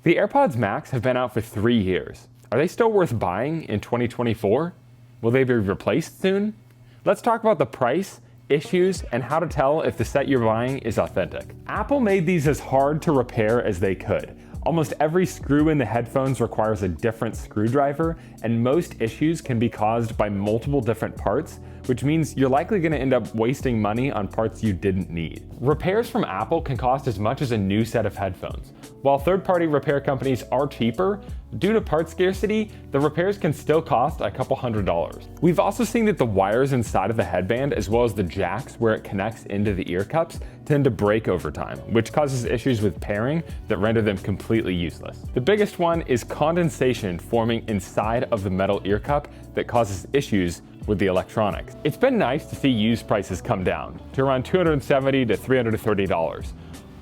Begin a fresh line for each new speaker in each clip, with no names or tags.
The AirPods Max have been out for 3 years. Are they still worth buying in 2024? Will they be replaced soon? Let's talk about the price, issues, and how to tell if the set you're buying is authentic. Apple made these as hard to repair as they could. Almost every screw in the headphones requires a different screwdriver, and most issues can be caused by multiple different parts, which means you're likely going to end up wasting money on parts you didn't need. Repairs from Apple can cost as much as a new set of headphones. While third-party repair companies are cheaper, due to part scarcity, the repairs can still cost a couple $100s. We've also seen that the wires inside of the headband, as well as the jacks where it connects into the ear cups, tend to break over time, which causes issues with pairing that render them completely useless. The biggest one is condensation forming inside of the metal ear cup that causes issues with the electronics. It's been nice to see used prices come down to around $270 to $330.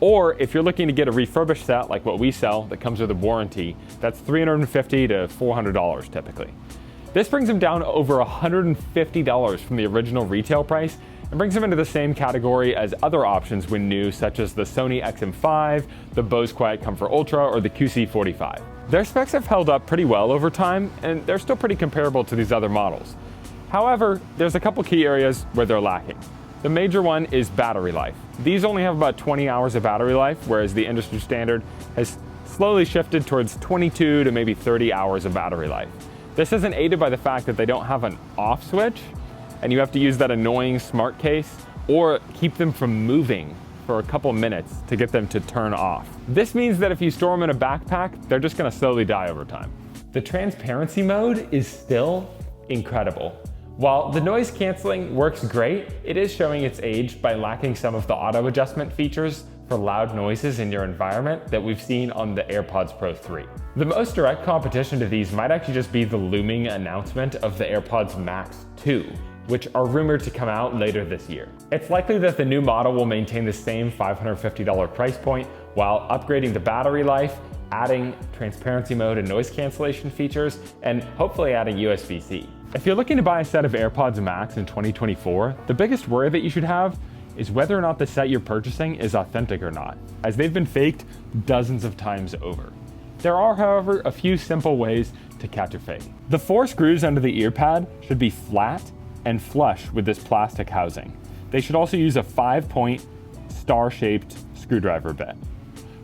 Or if you're looking to get a refurbished set like what we sell that comes with a warranty, that's $350 to $400 typically. This brings them down over $150 from the original retail price and brings them into the same category as other options when new, such as the Sony XM5, the Bose Quiet Comfort Ultra, or the QC45. Their specs have held up pretty well over time, and they're still pretty comparable to these other models. However, there's a couple key areas where they're lacking. The major one is battery life. These only have about 20 hours of battery life, whereas the industry standard has slowly shifted towards 22 to maybe 30 hours of battery life. This isn't aided by the fact that they don't have an off switch, and you have to use that annoying smart case or keep them from moving for a couple minutes to get them to turn off. This means that if you store them in a backpack, they're just gonna slowly die over time. The transparency mode is still incredible. While the noise canceling works great, it is showing its age by lacking some of the auto adjustment features for loud noises in your environment that we've seen on the AirPods Pro 3. The most direct competition to these might actually just be the looming announcement of the AirPods Max 2, which are rumored to come out later this year. It's likely that the new model will maintain the same $550 price point while upgrading the battery life, adding transparency mode and noise cancellation features, and hopefully adding USB-C. If you're looking to buy a set of AirPods Max in 2024, the biggest worry that you should have is whether or not the set you're purchasing is authentic or not, as they've been faked dozens of times over. There are, however, a few simple ways to catch a fake. The 4 screws under the ear pad should be flat and flush with this plastic housing. They should also use a 5-point star-shaped screwdriver bit.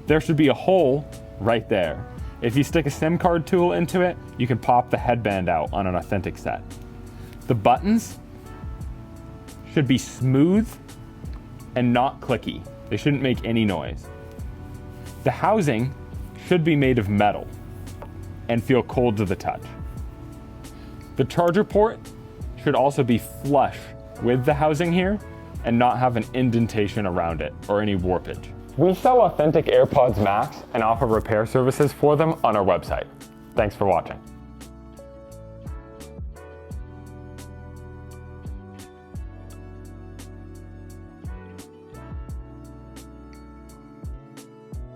There should be a hole right there. If you stick a SIM card tool into it, you can pop the headband out on an authentic set. The buttons should be smooth and not clicky. They shouldn't make any noise. The housing should be made of metal and feel cold to the touch. The charger port should also be flush with the housing here and not have an indentation around it or any warpage. We sell authentic AirPods Max and offer repair services for them on our website. Thanks for watching.